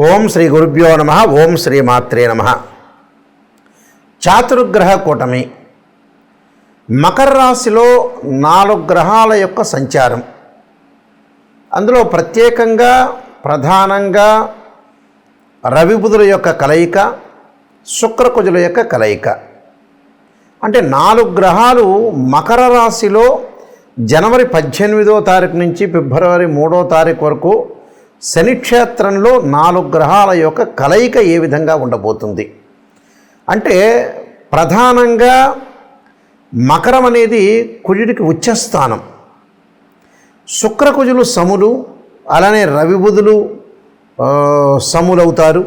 ఓం శ్రీ గురుభ్యో నమ. ఓం శ్రీ మాత్రే నమ. చాతుర్గ్రహ కూటమి మకర రాశిలో 4 గ్రహాల యొక్క సంచారం. అందులో ప్రత్యేకంగా ప్రధానంగా రవి బుధుల యొక్క కలయిక, శుక్రకుజుల యొక్క కలయిక. అంటే 4 గ్రహాలు మకర రాశిలో జనవరి 18వ తారీఖు నుంచి ఫిబ్రవరి 3వ తారీఖు వరకు శనిక్షేత్రంలో 4 గ్రహాల యొక్క కలయిక ఏ విధంగా ఉండబోతుంది అంటే, ప్రధానంగా మకరం అనేది కుజుడికి ఉచ్చస్థానం, శుక్రకుజులు సములు, అలానే రవి బుధులు సములవుతారు.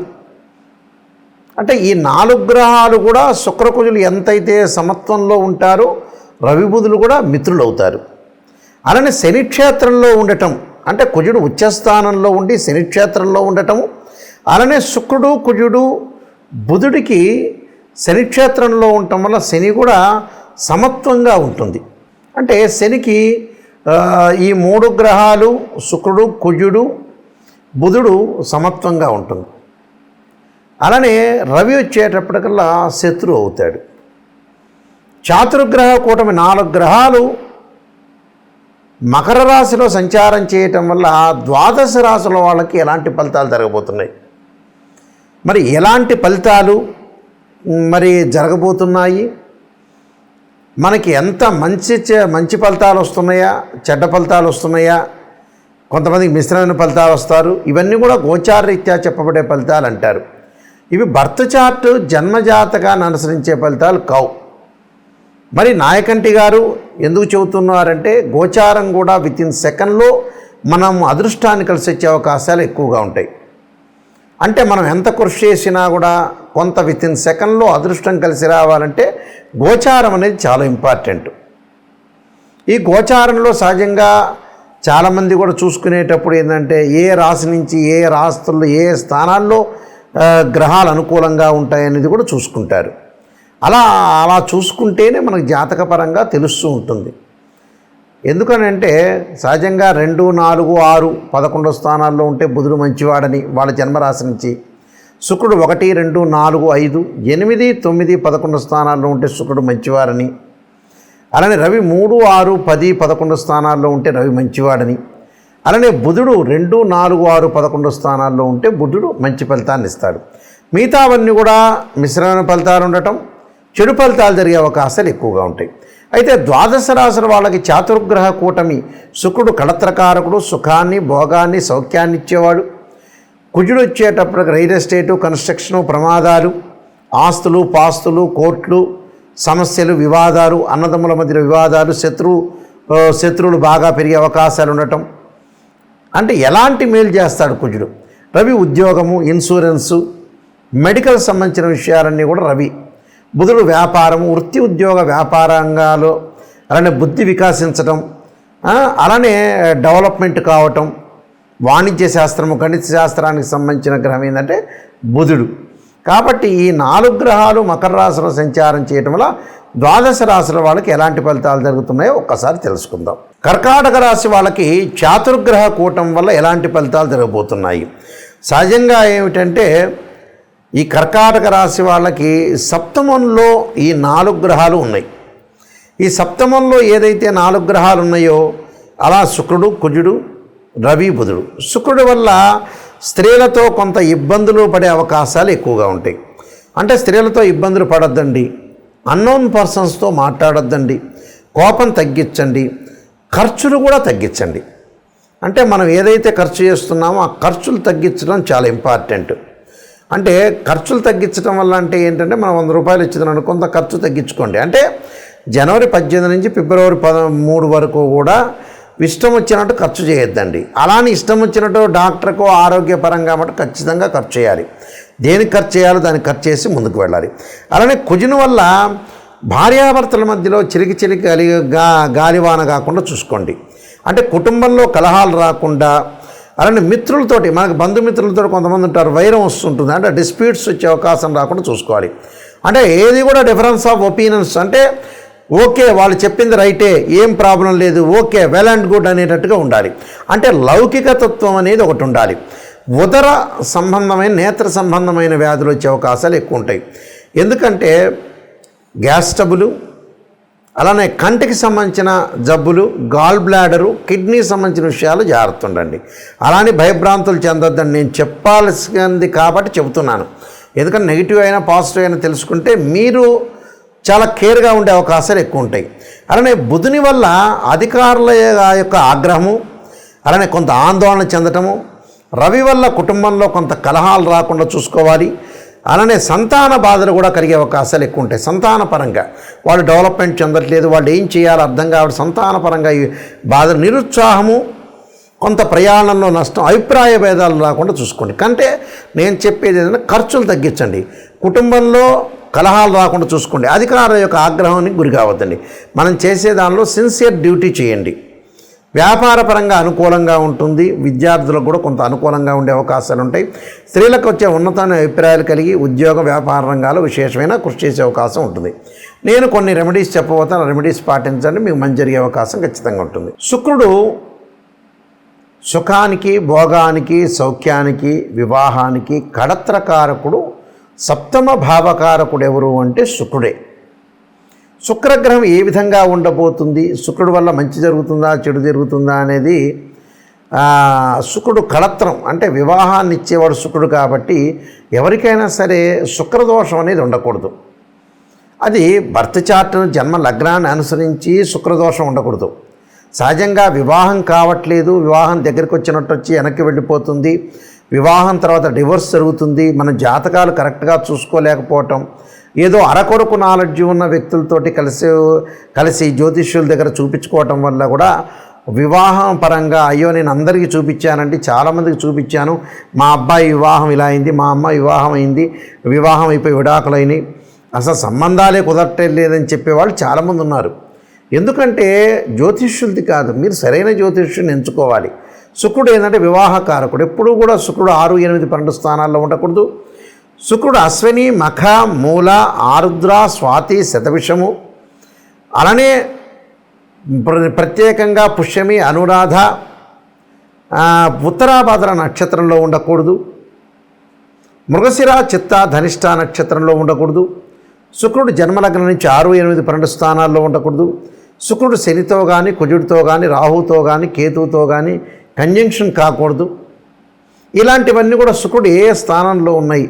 అంటే ఈ 4 గ్రహాలు కూడా శుక్రకుజులు ఎంతైతే సమత్వంలో ఉంటారో రవి బుధులు కూడా మిత్రులు అవుతారు. అలానే శనిక్షేత్రంలో ఉండటం అంటే కుజుడు ఉచ్చస్థానంలో ఉండి శనిక్షేత్రంలో ఉండటము, అలానే శుక్రుడు కుజుడు బుధుడికి శనిక్షేత్రంలో ఉండటం వల్ల శని కూడా సమత్వంగా ఉంటుంది. అంటే శనికి ఈ 3 గ్రహాలు శుక్రుడు కుజుడు బుధుడు సమత్వంగా ఉంటుంది. అలానే రవి వచ్చేటప్పటికల్లా శత్రువు అవుతాడు. చాతుర్గ్రహ కూటమి 4 గ్రహాలు మకర రాశిలో సంచారం చేయటం వల్ల 12 రాశుల వాళ్ళకి ఎలాంటి ఫలితాలు జరగబోతున్నాయి, మరి ఎలాంటి ఫలితాలు మరి జరగబోతున్నాయి, మనకి ఎంత మంచి ఫలితాలు వస్తున్నాయా, చెడ్డ ఫలితాలు వస్తున్నాయా, కొంతమందికి మిశ్రమైన ఫలితాలు వస్తారు. ఇవన్నీ కూడా గోచారరీత్యా చెప్పబడే ఫలితాలు అంటారు. ఇవి బర్త్ చార్ట్ జన్మజాతకాన్ని అనుసరించే ఫలితాలు కావు. మరి నాయకంటి గారు ఎందుకు చెబుతున్నారంటే, గోచారం కూడా వితిన్ సెకండ్లో మనం అదృష్టాన్ని కలిసి వచ్చే అవకాశాలు ఎక్కువగా ఉంటాయి. అంటే మనం ఎంత కృషి చేసినా కూడా కొంత వితిన్ సెకండ్లో అదృష్టం కలిసి రావాలంటే గోచారం అనేది చాలా ఇంపార్టెంట్. ఈ గోచారంలో సహజంగా చాలామంది కూడా చూసుకునేటప్పుడు ఏంటంటే, ఏ రాశి నుంచి ఏ రాశుల్లో ఏ స్థానాల్లో గ్రహాలు అనుకూలంగా ఉంటాయనేది కూడా చూసుకుంటారు. అలా చూసుకుంటేనే మనకు జాతకపరంగా తెలుస్తూ ఉంటుంది. ఎందుకనంటే సహజంగా 2, 4, 6, 11 స్థానాల్లో ఉంటే బుధుడు మంచివాడని వాళ్ళ జన్మరాశి నుంచి, శుక్రుడు 1, 2, 4, 5, 8, 9, 11 స్థానాల్లో ఉంటే శుక్రుడు మంచివారని, అలానే రవి 3, 6, 10, 11 స్థానాల్లో ఉంటే రవి మంచివాడని, అలానే బుధుడు 2, 4, 6, 11 స్థానాల్లో ఉంటే బుధుడు మంచి ఫలితాన్ని ఇస్తాడు. మిగతావన్నీ కూడా మిశ్రమైన ఫలితాలు ఉండటం, చెడు ఫలితాలు జరిగే అవకాశాలు ఎక్కువగా ఉంటాయి. అయితే 12 రాశుల వాళ్ళకి చాతుర్గ్రహ కూటమి శుక్రుడు కళత్రకారకుడు, సుఖాన్ని భోగాన్ని సౌఖ్యాన్ని ఇచ్చేవాడు. కుజుడు వచ్చేటప్పటికి రియల్ ఎస్టేటు, కన్స్ట్రక్షను, ప్రమాదాలు, ఆస్తులు పాస్తులు, కోర్టులు, సమస్యలు, వివాదాలు, అన్నదమ్ముల మధ్య వివాదాలు, శత్రువులు బాగా పెరిగే అవకాశాలు ఉండటం. అంటే ఎలాంటి మేలు చేస్తాడు కుజుడు? రవి ఉద్యోగము, ఇన్సూరెన్సు, మెడికల్ సంబంధించిన విషయాలన్నీ కూడా రవి. బుధుడు వ్యాపారము, వృత్తి ఉద్యోగ వ్యాపార రంగాలు, అలానే బుద్ధి వికాసించటం, అలానే డెవలప్మెంట్ కావటం, వాణిజ్య శాస్త్రము, గణిత శాస్త్రానికి సంబంధించిన గ్రహం ఏంటంటే బుధుడు. కాబట్టి ఈ 4 గ్రహాలు మకర రాశిలో సంచారం చేయటం వల్ల 12 రాశుల వాళ్ళకి ఎలాంటి ఫలితాలు జరుగుతున్నాయో ఒక్కసారి తెలుసుకుందాం. కర్కాటక రాశి వాళ్ళకి చాతుర్గ్రహ కూటం వల్ల ఎలాంటి ఫలితాలు జరగబోతున్నాయి. సహజంగా ఏమిటంటే, ఈ కర్కాటక రాశి వాళ్ళకి సప్తమంలో ఈ 4 గ్రహాలు ఉన్నాయి. ఈ సప్తమంలో ఏదైతే 4 గ్రహాలు ఉన్నాయో అలా శుక్రుడు కుజుడు రవి బుధుడు. శుక్రుడి వల్ల స్త్రీలతో కొంత ఇబ్బందులు పడే అవకాశాలు ఎక్కువగా ఉంటాయి. అంటే స్త్రీలతో ఇబ్బందులు పడొద్దండి, అన్నోన్ పర్సన్స్తో మాట్లాడొద్దండి, కోపం తగ్గించండి, ఖర్చులు కూడా తగ్గించండి. అంటే మనం ఏదైతే ఖర్చు చేస్తున్నామో ఆ ఖర్చులు తగ్గించడం చాలా ఇంపార్టెంట్. అంటే ఖర్చులు తగ్గించడం వల్ల అంటే ఏంటంటే, మనం 100 రూపాయలు ఇచ్చిందని కొంత ఖర్చు తగ్గించుకోండి. అంటే జనవరి 18 నుంచి ఫిబ్రవరి 13 వరకు కూడా ఇష్టం వచ్చినట్టు ఖర్చు చేయొద్దండి. అలానే ఇష్టం వచ్చినట్టు డాక్టర్కో ఆరోగ్యపరంగా మటు ఖచ్చితంగా ఖర్చు చేయాలి. దేనికి ఖర్చు చేయాలో దానికి ఖర్చు చేసి ముందుకు వెళ్ళాలి. అలానే కుజుని వల్ల భార్యాభర్తల మధ్యలో చిలికి గాలివాన కాకుండా చూసుకోండి. అంటే కుటుంబంలో కలహాలు రాకుండా, అలానే మిత్రులతోటి, మనకు బంధుమిత్రులతో కొంతమంది ఉంటారు, వైరం వస్తుంటుంది, అంటే డిస్ప్యూట్స్ వచ్చే అవకాశం రాకుండా చూసుకోవాలి. అంటే ఏది కూడా డిఫరెన్స్ ఆఫ్ ఒపీనియన్స్, అంటే ఓకే వాళ్ళు చెప్పింది రైటే, ఏం ప్రాబ్లం లేదు, ఓకే వెల్ అండ్ గుడ్ అనేటట్టుగా ఉండాలి. అంటే లౌకిక తత్వం అనేది ఒకటి ఉండాలి. ఉదర సంబంధమైన నేత్ర సంబంధమైన వ్యాధులు వచ్చే అవకాశాలు ఎక్కువ ఉంటాయి. ఎందుకంటే గ్యాస్ ట్రబుల్, అలానే కంటికి సంబంధించిన జబ్బులు, గాల్ బ్లాడరు, కిడ్నీ సంబంధించిన విషయాలు జాగ్రత్త ఉండండి. అలానే భయభ్రాంతులు చెందొద్దని నేను చెప్పాల్సింది కాబట్టి చెబుతున్నాను. ఎందుకంటే నెగిటివ్ అయినా పాజిటివ్ అయినా తెలుసుకుంటే మీరు చాలా కేర్గా ఉండే అవకాశాలు ఎక్కువ ఉంటాయి. అలానే బుధుని వల్ల అధికారుల యొక్క ఆగ్రహము, అలానే కొంత ఆందోళన చెందటము, రవి వల్ల కుటుంబంలో కొంత కలహాలు రాకుండా చూసుకోవాలి. అలానే సంతాన బాధలు కూడా కలిగే అవకాశాలు ఎక్కువ ఉంటాయి. సంతానపరంగా వాళ్ళు డెవలప్మెంట్ చెందట్లేదు, వాళ్ళు ఏం చేయాలో అర్థం కావడం, సంతానపరంగా ఈ బాధలు, నిరుత్సాహము, కొంత ప్రయాణంలో నష్టం, అభిప్రాయ భేదాలు రాకుండా చూసుకోండి. కంటే నేను చెప్పేది ఏదైనా ఖర్చులు తగ్గించండి, కుటుంబంలో కలహాలు రాకుండా చూసుకోండి, అధికారుల యొక్క ఆగ్రహానికి గురి కావద్దండి. మనం చేసే దానిలో సిన్సియర్ డ్యూటీ చేయండి. వ్యాపారపరంగా అనుకూలంగా ఉంటుంది, విద్యార్థులకు కూడా కొంత అనుకూలంగా ఉండే అవకాశాలు ఉంటాయి. స్త్రీలకు వచ్చే ఉన్నతమైన అభిప్రాయాలు కలిగి ఉద్యోగ వ్యాపార రంగాల్లో విశేషమైన కృషి చేసే అవకాశం ఉంటుంది. నేను కొన్ని రెమెడీస్ చెప్పబోతాను, రెమెడీస్ పాటించండి, మీకు మంచి జరిగే అవకాశం ఖచ్చితంగా ఉంటుంది. శుక్రుడు సుఖానికి, భోగానికి, సౌఖ్యానికి, వివాహానికి కడత్రకారకుడు. సప్తమ భావకారకుడు ఎవరు అంటే శుక్రుడే. శుక్రగ్రహం ఏ విధంగా ఉండబోతుంది, శుక్రుడు వల్ల మంచి జరుగుతుందా చెడు జరుగుతుందా అనేది, శుక్రుడు కళత్రం అంటే వివాహాన్ని ఇచ్చేవాడు శుక్రుడు కాబట్టి ఎవరికైనా సరే శుక్రదోషం అనేది ఉండకూడదు. అది బర్త్ చార్ట్ జన్మ లగ్నాన్ని అనుసరించి శుక్రదోషం ఉండకూడదు. సహజంగా వివాహం కావట్లేదు, వివాహం దగ్గరికి వచ్చినట్టు వచ్చి వెనక్కి వెళ్ళిపోతుంది, వివాహం తర్వాత డివోర్స్ జరుగుతుంది, మన జాతకాలు కరెక్ట్గా చూసుకోలేకపోవటం, ఏదో అరకొరకు నాలెడ్జ్ ఉన్న వ్యక్తులతోటి కలిసి జ్యోతిష్యుల దగ్గర చూపించుకోవటం వల్ల కూడా వివాహం పరంగా అయ్యో నేను అందరికీ చూపించానంటే చాలామందికి చూపించాను, మా అబ్బాయి వివాహం ఇలా అయింది, మా అమ్మాయి వివాహం అయింది, వివాహం అయిపోయి విడాకులైనవి, అసలు సంబంధాలే కుదరట్లేదని చెప్పేవాళ్ళు చాలామంది ఉన్నారు. ఎందుకంటే జ్యోతిష్యులది కాదు, మీరు సరైన జ్యోతిష్యుని ఎంచుకోవాలి. శుక్రుడు ఏంటంటే వివాహకారకుడు. ఎప్పుడూ కూడా శుక్రుడు 6, 8, 12 స్థానాల్లో ఉండకూడదు. శుక్రుడు అశ్విని, మఖ, మూల, ఆరుద్ర, స్వాతి, శతభిషము, అలానే ప్రత్యేకంగా పుష్యమి, అనురాధ, ఉత్తరాభాద్ర నక్షత్రంలో ఉండకూడదు. మృగశిర, చిత్త, ధనిష్ట నక్షత్రంలో ఉండకూడదు. శుక్రుడు జన్మలగ్నం నుంచి 6, 8, 12 స్థానాల్లో ఉండకూడదు. శుక్రుడు శనితో కానీ, కుజుడితో కానీ, రాహుతో కానీ, కేతువుతో కానీ కంజంక్షన్ కాకూడదు. ఇలాంటివన్నీ కూడా శుక్రుడు ఏ స్థానంలో ఉన్నాయి,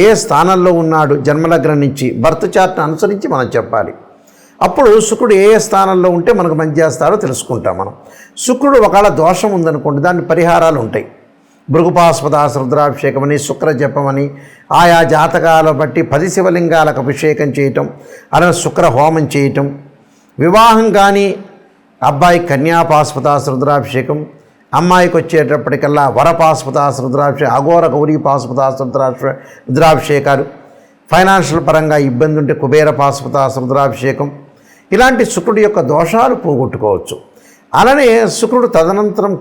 ఏ స్థానంలో ఉన్నాడు జన్మలగ్నం నుంచి బర్త్ చార్ట్ని అనుసరించి మనం చెప్పాలి. అప్పుడు శుక్రుడు ఏ స్థానంలో ఉంటే మనకు మంచి చేస్తాడో తెలుసుకుంటాం మనం. శుక్రుడు ఒకవేళ దోషం ఉందనుకోండి, దాని పరిహారాలు ఉంటాయి. భృగుపాస్పదాస రుద్రాభిషేకం అని, శుక్ర జపమని, ఆయా జాతకాల బట్టి 10 శివలింగాలకు అభిషేకం చేయటం, అలానే శుక్ర హోమం చేయటం. వివాహం కానీ అబ్బాయి కన్యాపాస్పదాస రుద్రాభిషేకం, అమ్మాయికి వచ్చేటప్పటికల్లా వరపాస్పదాస రుద్రాభిషేకం, అఘోర గౌరీ పాస్పదాస రుద్రాభిషేకాలు. ఫైనాన్షియల్ పరంగా ఇబ్బంది ఉంటే కుబేర పాస్పదాస రుద్రాభిషేకం. ఇలాంటి శుక్రుడి యొక్క దోషాలు పోగొట్టుకోవచ్చు. అలానే శుక్రుడు తదనంతరం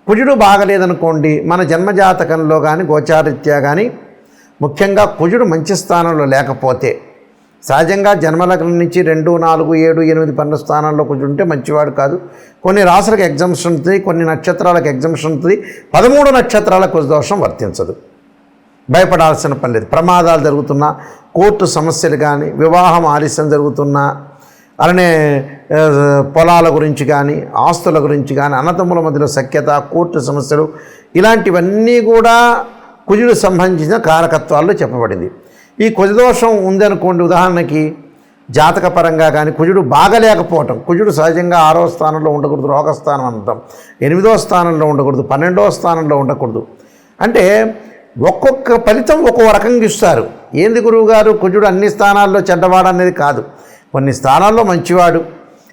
కుజుడు బాగలేదనుకోండి, మన జన్మజాతకంలో కానీ గోచారీత్యా కానీ ముఖ్యంగా కుజుడు మంచి స్థానంలో లేకపోతే, సహజంగా జన్మలగ్నం నుంచి 2, 4, 7, 8, 12 స్థానాల్లో కుజుడు ఉంటే మంచివాడు కాదు. కొన్ని రాశులకు ఎగ్జామ్షన్ ఉంటుంది, కొన్ని నక్షత్రాలకు ఎగ్జామ్షన్ ఉంటుంది. 13 నక్షత్రాలకు కుజ దోషం వర్తించదు. భయపడాల్సిన పని లేదు. ప్రమాదాలు జరుగుతున్నా, కోర్టు సమస్యలు కానీ, వివాహం ఆలస్యం జరుగుతున్నా, అలానే పొలాల గురించి కానీ, ఆస్తుల గురించి కానీ, అన్నదమ్ముల మధ్యలో సఖ్యత, కోర్టు సమస్యలు, ఇలాంటివన్నీ కూడా కుజుడు సంబంధించిన కారకత్వాల్లో చెప్పబడింది. ఈ కుజదోషం ఉందనుకోండి, ఉదాహరణకి జాతకపరంగా కానీ కుజుడు బాగలేకపోవటం, కుజుడు సహజంగా 6వ స్థానంలో ఉండకూడదు, రోగస్థానం అంటాం, 8వ స్థానంలో ఉండకూడదు, 12వ స్థానంలో ఉండకూడదు. అంటే ఒక్కొక్క ఫలితం ఒక్కో రకంగా ఇస్తారు. ఏంది గురువుగారు కుజుడు అన్ని స్థానాల్లో చెడ్డవాడు అనేది కాదు. కొన్ని స్థానాల్లో మంచివాడు,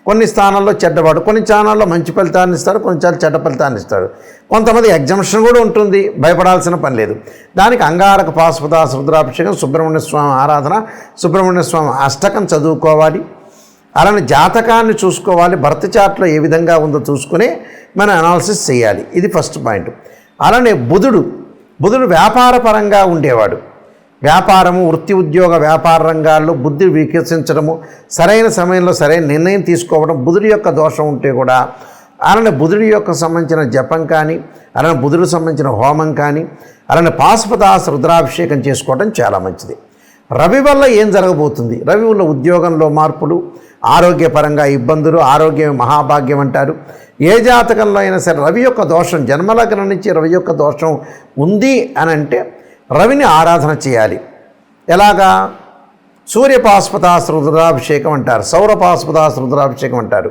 కొన్ని స్థానాల్లో చెడ్డవాడు, కొన్ని స్థానాల్లో మంచి ఫలితాన్ని ఇస్తాడు, కొన్నిసార్లు చెడ్డ ఫలితాన్ని ఇస్తాడు. కొంతమంది ఎగ్జామ్షన్ కూడా ఉంటుంది, భయపడాల్సిన పని లేదు. దానికి అంగారక పాశుపతాస రుద్రాభిషేకం, సుబ్రహ్మణ్య స్వామి ఆరాధన, సుబ్రహ్మణ్య స్వామి అష్టకం చదువుకోవాలి. అలానే జాతకాన్ని చూసుకోవాలి, బర్త్ చార్ట్లో ఏ విధంగా ఉందో చూసుకుని మనం అనాలిసిస్ చేయాలి. ఇది ఫస్ట్ పాయింట్. అలానే బుధుడు వ్యాపారపరంగా ఉండేవాడు. వ్యాపారము, వృత్తి, ఉద్యోగ, వ్యాపార రంగాల్లో బుద్ధి వికసించడము, సరైన సమయంలో సరైన నిర్ణయం తీసుకోవడం. బుధుడి యొక్క దోషం ఉంటే కూడా అలానే బుధుడి యొక్క సంబంధించిన జపం కానీ, అలానే బుధుడికి సంబంధించిన హోమం కానీ, అలానే పాశుపతాస్త్ర రుద్రాభిషేకం చేసుకోవడం చాలా మంచిది. రవి వల్ల ఏం జరగబోతుంది? రవి వల్ల ఉద్యోగంలో మార్పులు, ఆరోగ్యపరంగా ఇబ్బందులు, ఆరోగ్యం మహాభాగ్యం అంటారు. ఏ జాతకంలో అయినా సరే రవి యొక్క దోషం, జన్మలగ్నం నుంచి రవి యొక్క దోషం ఉంది అని అంటే రవిని ఆరాధన చేయాలి. ఎలాగా? సూర్య పాశుపతాస్త్ర రుద్రాభిషేకం అంటారు, సౌర పాశుపతాస్త్ర రుద్రాభిషేకం అంటారు.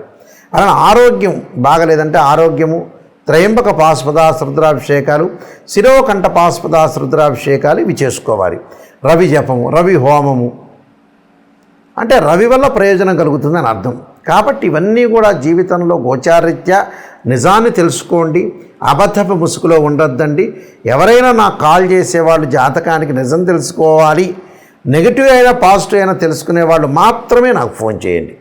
అలానే ఆరోగ్యం బాగలేదంటే ఆరోగ్యము, త్రయంబక పాశుపతాస్త్ర రుద్రాభిషేకాలు, శిరోకంఠ పాశుపతాస్త్ర రుద్రాభిషేకాలు ఇవి చేసుకోవాలి. రవి జపము, రవి హోమము అంటే రవి వల్ల ప్రయోజనం కలుగుతుందని అర్థం. కాబట్టి ఇవన్నీ కూడా జీవితంలో గోచారీత్యా నిజాన్ని తెలుసుకోండి, అబద్ధపు ముసుగులో ఉండొద్దండి. ఎవరైనా నాకు కాల్ చేసేవాళ్ళు జాతకానికి నిజం తెలుసుకోవాలి, నెగిటివ్ అయినా పాజిటివ్ అయినా తెలుసుకునే వాళ్ళు మాత్రమే నాకు ఫోన్ చేయండి.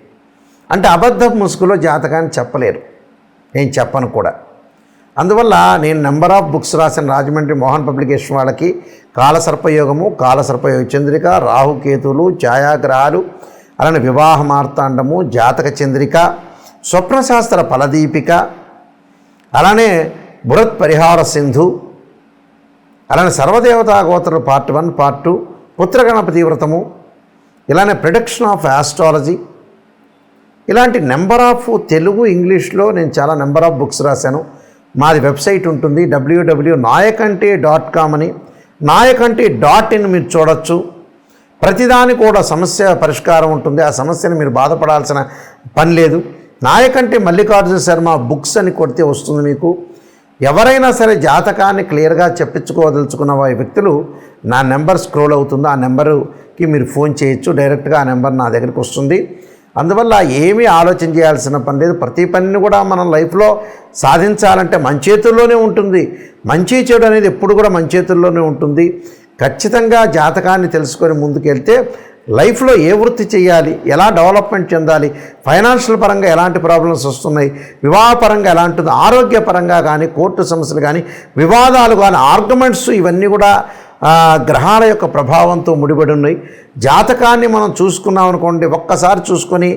అంటే అబద్ధపు ముసుగులో జాతకాన్ని చెప్పలేరు, నేను చెప్పను కూడా. అందువల్ల నేను నెంబర్ ఆఫ్ బుక్స్ రాసిన రాజమండ్రి మోహన్ పబ్లికేషన్ వాళ్ళకి కాలసర్పయోగము, కాలసర్పయోగ చంద్రిక, రాహుకేతువులు, ఛాయాగ్రహాలు, అలానే వివాహ మార్తాండము, జాతక చంద్రిక, స్వప్నశాస్త్ర ఫలదీపిక, అలానే బృహత్ పరిహార సింధు, అలానే సర్వదేవతా గోత్ర పార్ట్ 1, పార్ట్ 2, పుత్రగణపతి వ్రతము, ఇలానే ప్రిడిక్షన్ ఆఫ్ ఆస్ట్రాలజీ, ఇలాంటి నెంబర్ ఆఫ్ తెలుగు ఇంగ్లీష్లో నేను చాలా నెంబర్ ఆఫ్ బుక్స్ రాశాను. మాది వెబ్సైట్ ఉంటుంది www.nayakanti.com అని, nayakanti.in మీరు చూడొచ్చు. ప్రతిదాని కూడా సమస్య పరిష్కారం ఉంటుంది, ఆ సమస్యను మీరు బాధపడాల్సిన పని లేదు. నాయకంటి మల్లికార్జున శర్మ బుక్స్ అని కొడితే వస్తుంది మీకు. ఎవరైనా సరే జాతకాన్ని క్లియర్గా చెప్పించుకోదలుచుకున్న వ్యక్తులు నా నెంబర్ స్క్రోల్ అవుతుంది, ఆ నెంబర్కి మీరు ఫోన్ చేయొచ్చు, డైరెక్ట్గా ఆ నెంబర్ నా దగ్గరికి వస్తుంది. అందువల్ల ఏమీ ఆలోచన చేయాల్సిన పని లేదు. ప్రతి పనిని కూడా మనం లైఫ్లో సాధించాలంటే మన చేతుల్లోనే ఉంటుంది. మంచి చెడు అనేది ఎప్పుడు కూడా మన చేతుల్లోనే ఉంటుంది. ఖచ్చితంగా జాతకాన్ని తెలుసుకొని ముందుకెళ్తే లైఫ్లో ఏ వృత్తి చేయాలి, ఎలా డెవలప్మెంట్ చెందాలి, ఫైనాన్షియల్ పరంగా ఎలాంటి ప్రాబ్లమ్స్ వస్తున్నాయి, వివాహపరంగా ఎలాంటిది, ఆరోగ్యపరంగా కానీ, కోర్టు సమస్యలు కానీ, వివాదాలు కానీ, ఆర్గ్యుమెంట్స్ ఇవన్నీ కూడా గ్రహాల యొక్క ప్రభావంతో ముడిపడి ఉన్నాయి. జాతకాన్ని మనం చూసుకున్నాం అనుకోండి, ఒక్కసారి చూసుకొని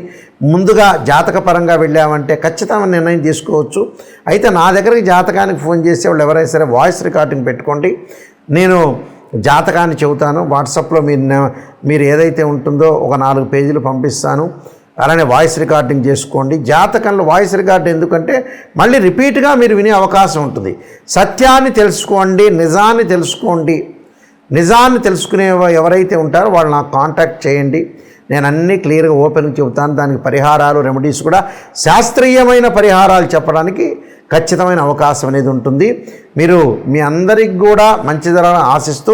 ముందుగా జాతకపరంగా వెళ్ళామంటే ఖచ్చితమైన నిర్ణయం తీసుకోవచ్చు. అయితే నా దగ్గరికి జాతకానికి ఫోన్ చేసేవాళ్ళు ఎవరైనా సరే వాయిస్ రికార్డింగ్ పెట్టుకోండి, నేను జాతకాన్ని చెబుతాను. వాట్సాప్లో మీరు ఏదైతే ఉంటుందో ఒక 4 పేజీలు పంపిస్తాను, అలానే వాయిస్ రికార్డింగ్ చేసుకోండి. జాతకంలో వాయిస్ రికార్డ్ ఎందుకంటే మళ్ళీ రిపీట్గా మీరు వినే అవకాశం ఉంటుంది. సత్యాన్ని తెలుసుకోండి, నిజాన్ని తెలుసుకోండి. నిజాన్ని తెలుసుకునే ఎవరైతే ఉంటారో వాళ్ళు నాకు కాంటాక్ట్ చేయండి, నేను అన్నీ క్లియర్గా ఓపెన్గా చెబుతాను. దానికి పరిహారాలు, రెమెడీస్ కూడా శాస్త్రీయమైన పరిహారాలు చెప్పడానికి ఖచ్చితమైన అవకాశం అనేది ఉంటుంది. మీరు మీ అందరికి కూడా మంచి జరగాలని ఆశిస్తూ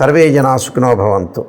సర్వే జనా సుఖినో భవంతు.